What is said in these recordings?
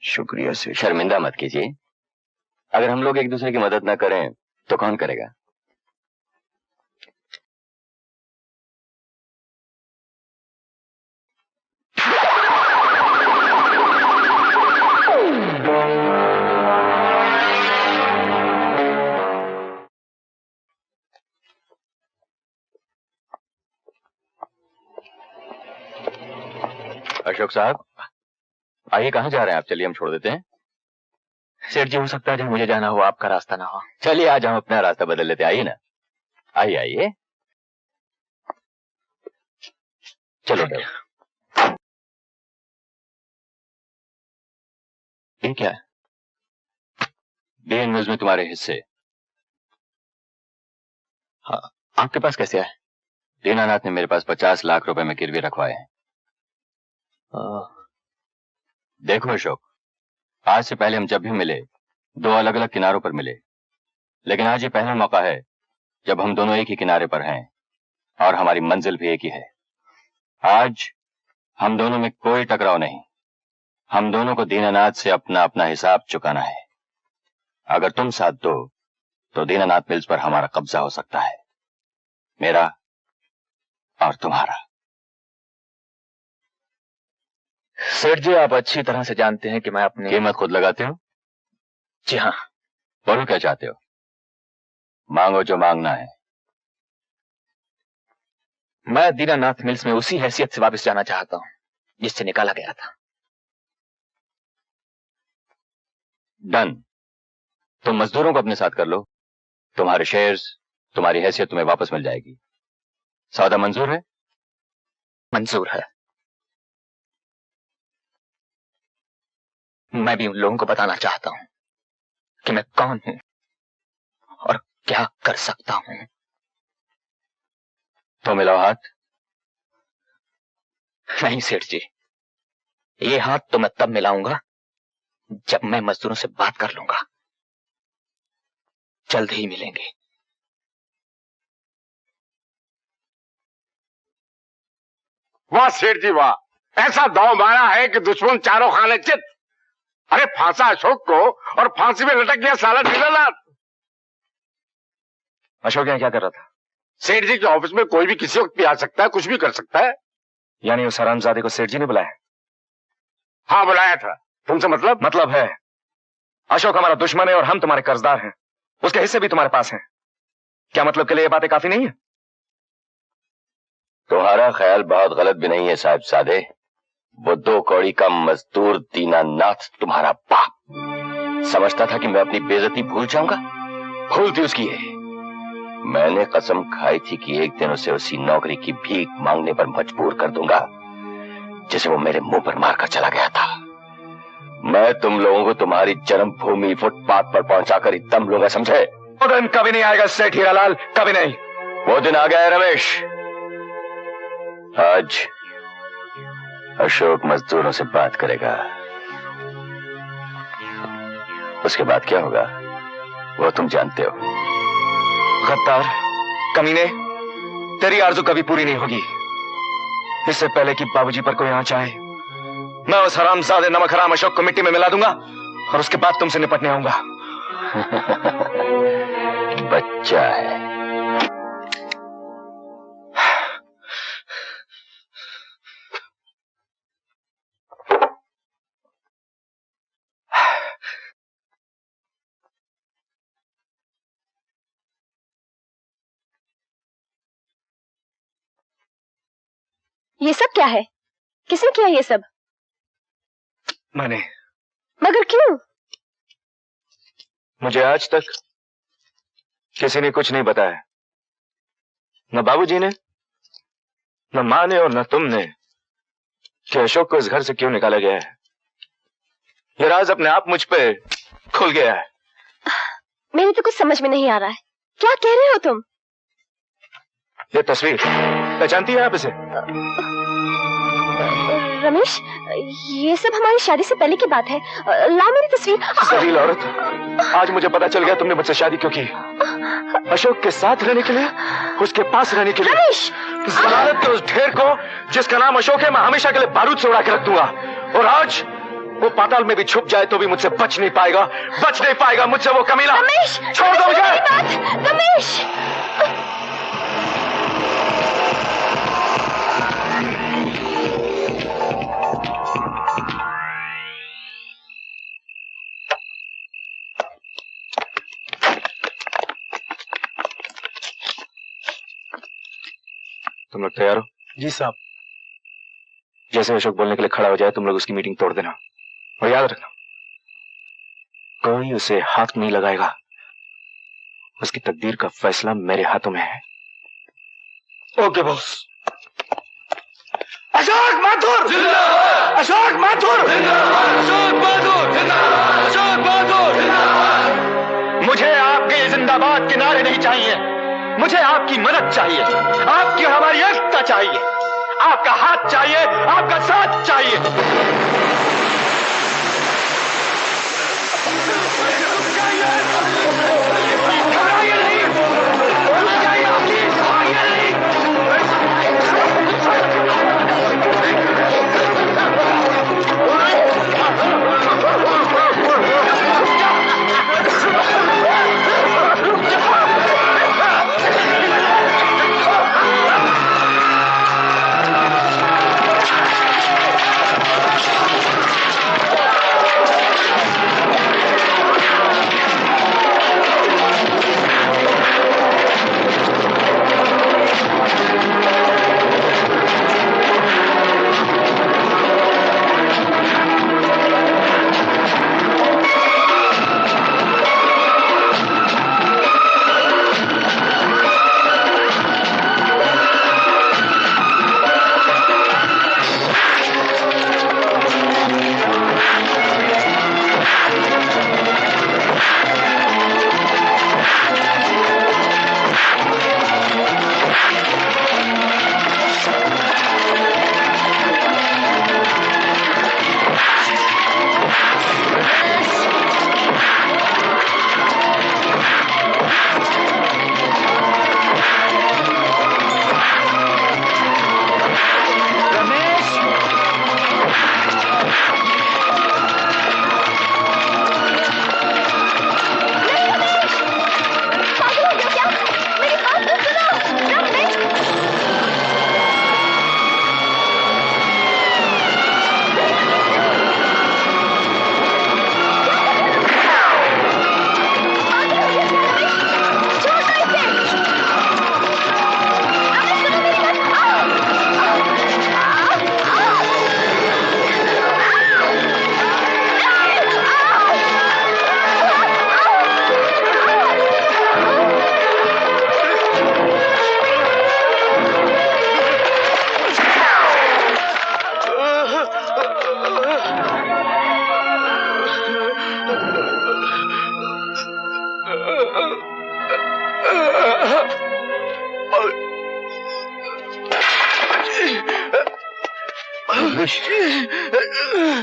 शुक्रिया सेठ। शर्मिंदा मत कीजिए, अगर हम लोग एक दूसरे की मदद न करें तो कौन करेगा? अशोक साहब, आइए। कहाँ जा रहे हैं आप? चलिए हम छोड़ देते हैं। सेठ जी, हो सकता है जहाँ मुझे जाना हो आपका रास्ता ना हो। चलिए आज हम अपना रास्ता बदल लेते हैं। आइए ना, आइए आइए। चलो ये क्या है? बीएनएस में तुम्हारे हिस्से। हाँ, आपके पास कैसे आए? दीनानाथ ने मेरे पास 50 लाख रुपए में गिरवी रखवाए हैं। देखो अशोक, आज से पहले हम जब भी मिले दो अलग अलग किनारों पर मिले, लेकिन आज ये पहला मौका है जब हम दोनों एक ही किनारे पर हैं और हमारी मंजिल भी एक ही है। आज हम दोनों में कोई टकराव नहीं। हम दोनों को दीनानाथ से अपना अपना हिसाब चुकाना है। अगर तुम साथ दो तो दीनानाथ मिल्स पर हमारा कब्जा हो सकता है, मेरा और तुम्हारा। सेठ जी, आप अच्छी तरह से जानते हैं कि मैं अपनी कीमत खुद लगाते हो। जी हाँ। बोलो क्या चाहते हो? मांगो जो मांगना है। मैं दीनानाथ मिल्स में उसी हैसियत से वापस जाना चाहता हूं जिससे निकाला गया था। डन। तुम मजदूरों को अपने साथ कर लो, तुम्हारे शेयर्स, तुम्हारी हैसियत तुम्हें वापस मिल जाएगी। सौदा मंजूर है? मंजूर है। मैं भी उन लोगों को बताना चाहता हूं कि मैं कौन हूं और क्या कर सकता हूं। तो मिलाओ हाथ। नहीं सेठ जी, ये हाथ तो मैं तब मिलाऊंगा जब मैं मजदूरों से बात कर लूंगा। जल्द ही मिलेंगे। वाह सेठ जी वाह, ऐसा दांव मारा है कि दुश्मन चारों खाने चित। अरे फांसा अशोक को और फांसी में लटक गया साला दीनानाथ। अशोक यहाँ क्या कर रहा था? सेठ जी के ऑफिस में कोई भी किसी वक्त भी आ सकता है, कुछ भी कर सकता है। यानी उस हरामजादे को सेठ जी ने बुलाया? हाँ बुलाया था। तुमसे मतलब है अशोक हमारा दुश्मन है और हम तुम्हारे कर्जदार हैं। उसके हिस्से भी तुम्हारे पास हैं। क्या मतलब के लिए ये बातें काफी नहीं है? तुम्हारा ख्याल बहुत गलत भी नहीं है साहिब सादे। वो 2 कौड़ी का मजदूर दीनानाथ तुम्हारा बाप समझता था कि मैं अपनी बेइज्जती भूल जाऊंगा। भूल थी उसकी है। मैंने कसम खाई थी कि एक दिन उसे उसी नौकरी की भीख मांगने पर मजबूर कर दूंगा जिसे वो मेरे मुंह पर मारकर चला गया था। मैं तुम लोगों को तुम्हारी जन्मभूमि फुटपाथ पर पहुंचाकर ही दम लूंगा, समझे? वो दिन कभी नहीं आएगा सेठ हीरालाल, कभी नहीं। वो दिन आ गया है रमेश। आज अशोक मजदूरों से बात करेगा। उसके बाद क्या होगा वो तुम जानते हो। गद्दार, कमीने, तेरी आरज़ू कभी पूरी नहीं होगी। इससे पहले कि बाबूजी पर कोई आंच आए, मैं उस हरामजादे नमक हराम अशोक को मिट्टी में मिला दूंगा और उसके बाद तुमसे निपटने आऊंगा। बच्चा है। ये सब क्या है? किसने किया ये सब? मैंने। मगर क्यों? मुझे आज तक किसी ने कुछ नहीं बताया, न बाबूजी ने, न मां ने और न तुमने, कि अशोक को इस घर से क्यों निकाला गया है। ये राज अपने आप मुझ पे खुल गया है। मेरी तो कुछ समझ में नहीं आ रहा है। क्या कह रहे हो तुम? ये तस्वीर पहचानती है आप इसे? रमेश, ये सब हमारी शादी से पहले की बात है। लाओ मेरी तस्वीर। जलील औरत, आज मुझे पता चल गया तुमने मुझसे शादी क्यों की। अशोक के साथ रहने के लिए, उसके पास रहने के लिए। रमेश, जमानत के उस ढेर को जिसका नाम अशोक है मैं हमेशा के लिए बारूद से उड़ा के रख दूंगा। और आज वो पाताल में भी छुप जाए तो भी मुझसे बच नहीं पाएगा मुझसे वो कमीना। रमेश, छोड़ दो मुझे। रमेश, तुम लोग तैयार हो? जी साहब। जैसे अशोक बोलने के लिए खड़ा हो जाए तुम लोग उसकी मीटिंग तोड़ देना, और याद रखना कोई उसे हाथ नहीं लगाएगा। उसकी तकदीर का फैसला मेरे हाथों में है। Okay boss. अशोक माथुर जिंदाबाद, अशोक माथुर जिंदाबाद, अशोक माथुर जिंदाबाद, अशोक माथुर जिंदाबाद। मुझे आपके जिंदाबाद के नारे नहीं चाहिए, मुझे आपकी मदद चाहिए, आपकी हमारी एकता चाहिए, आपका हाथ चाहिए, आपका साथ चाहिए।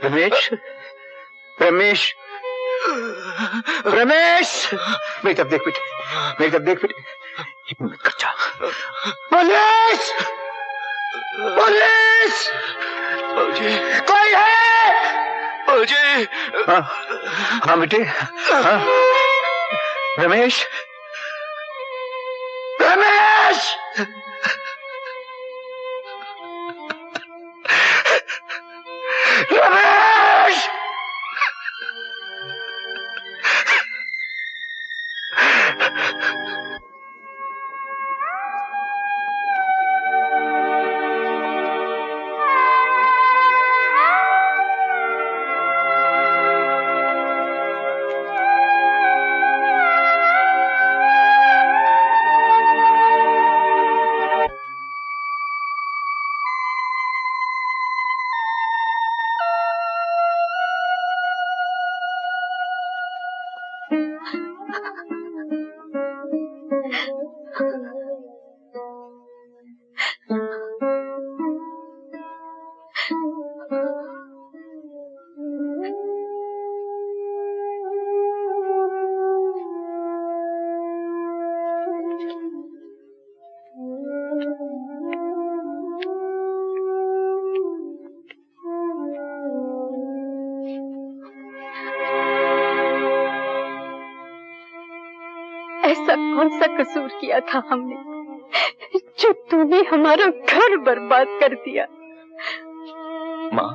रमेश, रमेश, रमेश, मेरी तरफ देख बेटे, मेरी तरफ देख बेटे, हिम्मत कर जा। पुलिस, पुलिस, कोई है? मुझे हाँ, हाँ बेटे, हाँ, रमेश, रमेश, रमेश, ऐसा कौन सा कसूर किया था हमने जो तूने हमारा घर बर्बाद कर दिया? माँ,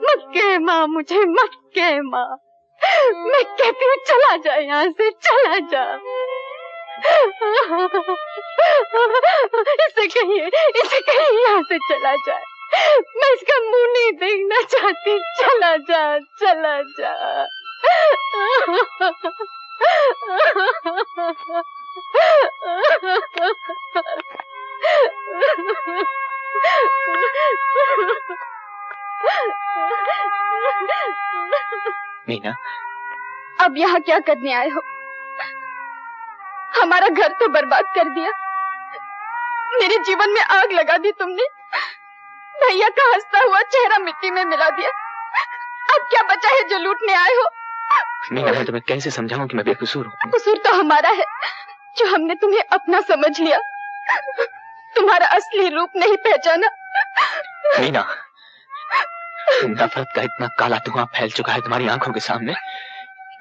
मत कह माँ, मुझे मत कह माँ। मैं कहती हूँ चला जा यहाँ से, चला जा। इसे कहिए यहाँ से चला जाए। मैं इसका मुंह नहीं देखना चाहती। चला जा, चला जा। मीना, अब यहाँ क्या करने आए हो? हमारा घर तो बर्बाद कर दिया, मेरे जीवन में आग लगा दी तुमने। भैया का हंसता हुआ चेहरा मिट्टी में मिला दिया। अब क्या बचा है जो लूटने आए हो? मीना, मैं तुम्हें कैसे समझाऊं कि मैं बेकसूर हूँ? कसूर तो हमारा है जो हमने तुम्हें अपना समझ लिया, तुम्हारा असली रूप नहीं पहचाना। मीना, नफरत का इतना काला धुआं फैल चुका है तुम्हारी आंखों के सामने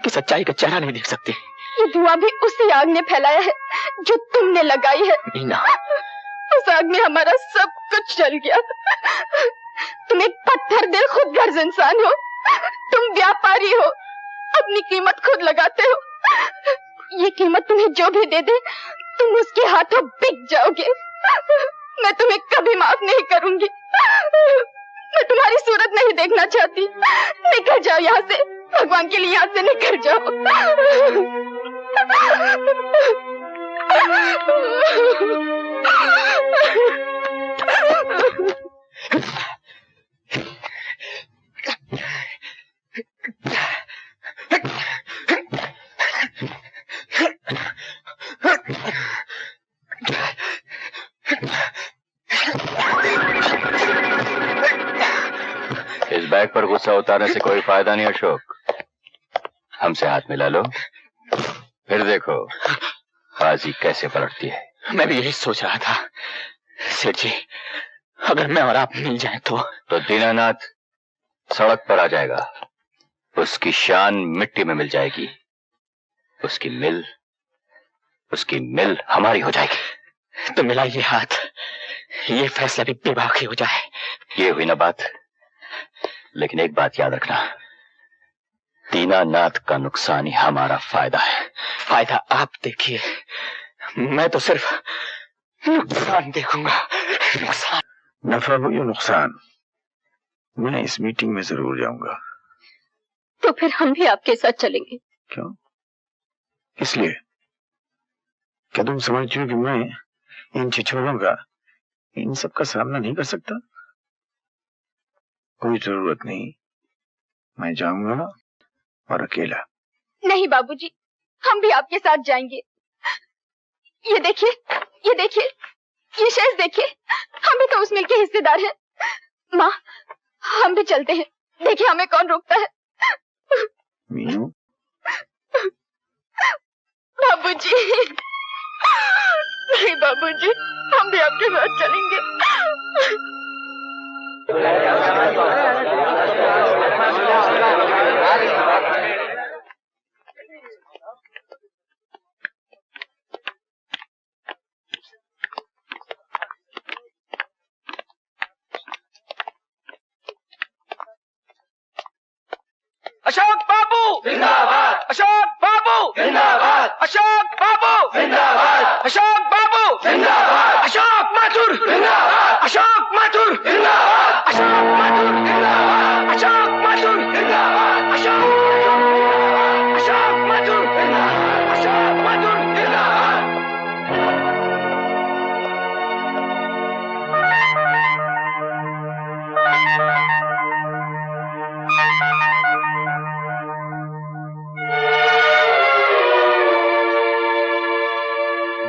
कि सच्चाई का चेहरा नहीं देख सकती। ये धुआं भी उसी आग ने फैलाया है जो तुमने लगाई है। मीना, उस आग में हमारा सब कुछ जल गया। तुम एक पत्थर दिल खुद गर्ज इंसान हो। तुम व्यापारी हो, अपनी कीमत खुद लगाते हो। ये कीमत तुम्हें जो भी दे दे, तुम उसके हाथों बिक जाओगे। मैं तुम्हें कभी माफ नहीं करूंगी। मैं तुम्हारी सूरत नहीं देखना चाहती। निकल जाओ यहाँ से, भगवान के लिए यहाँ से निकल जाओ। इस बैग पर गुस्सा उतारने से कोई फायदा नहीं अशोक। हमसे हाथ मिला लो, फिर देखो बाजी कैसे पलटती है। मैं भी यही सोच रहा था सेठ जी, अगर मैं और आप मिल जाएं तो दीनानाथ सड़क पर आ जाएगा, उसकी शान मिट्टी में मिल जाएगी, उसकी मिल हमारी हो जाएगी। तो मिला ये हाथ, ये फैसला भी बेबाकी हो जाए। ये हुई ना बात। लेकिन एक बात याद रखना, दीनानाथ का नुकसान ही हमारा फायदा है। फायदा आप देखिए, मैं तो सिर्फ नुकसान देखूंगा। नुकसान, नफा हो या नुकसान, मैं इस मीटिंग में जरूर जाऊंगा। तो फिर हम भी आपके साथ चलेंगे। क्यों? इसलिए क्या तुम समझती हो कि मैं इन छिछोरों का, इन सब का सामना नहीं कर सकता? कोई जरूरत नहीं, मैं जाऊंगा और अकेला। नहीं बाबूजी, हम भी आपके साथ जाएंगे। ये देखिए, ये देखिए, ये शेष देखिए, हम भी तो उस मिल के हिस्सेदार हैं। माँ, हम भी चलते हैं, देखिए हमें कौन रोकता है। मीनू, बाबूजी, नहीं बाबूजी, हम भी आपके साथ चलेंगे। अशोक बाबू जिंदाबाद, अशोक बाबू जिंदाबाद, अशोक बाबू जिंदाबाद, अशोक बाबू जिंदाबाद, अशोक माथुर जिंदाबाद, अशोक माथुर जिंदाबाद, अशोक माथुर जिंदाबाद, अशोक माथुर जिंदाबाद, अशोक माथुर जिंदाबाद, अशोक माथुर जिंदाबाद।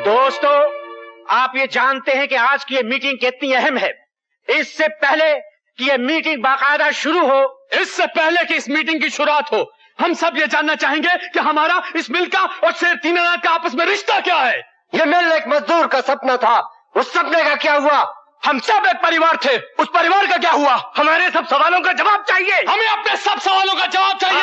दोस्तों, आप ये जानते हैं कि आज की ये मीटिंग कितनी अहम है। इससे पहले कि ये मीटिंग बाकायदा शुरू हो, इससे पहले कि इस मीटिंग की शुरुआत हो, हम सब ये जानना चाहेंगे कि हमारा इस मिल का और शेर दीनानाथ का आपस में रिश्ता क्या है। ये मिल एक मजदूर का सपना था, उस सपने का क्या हुआ? हम सब एक परिवार थे, उस परिवार का क्या हुआ? हमारे सब सवालों का जवाब चाहिए। हमें अपने सब सवालों का जवाब चाहिए।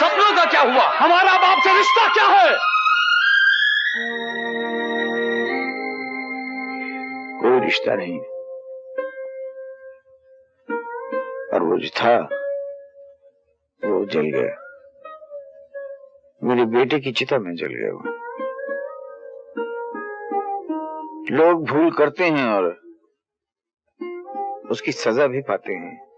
सपनों का क्या हुआ? हमारा बाप से रिश्ता क्या है? कोई रिश्ता नहीं, और वो जो था वो जल गया। मेरे बेटे की चिता में जल गया वो। लोग भूल करते हैं और उसकी सजा भी पाते हैं।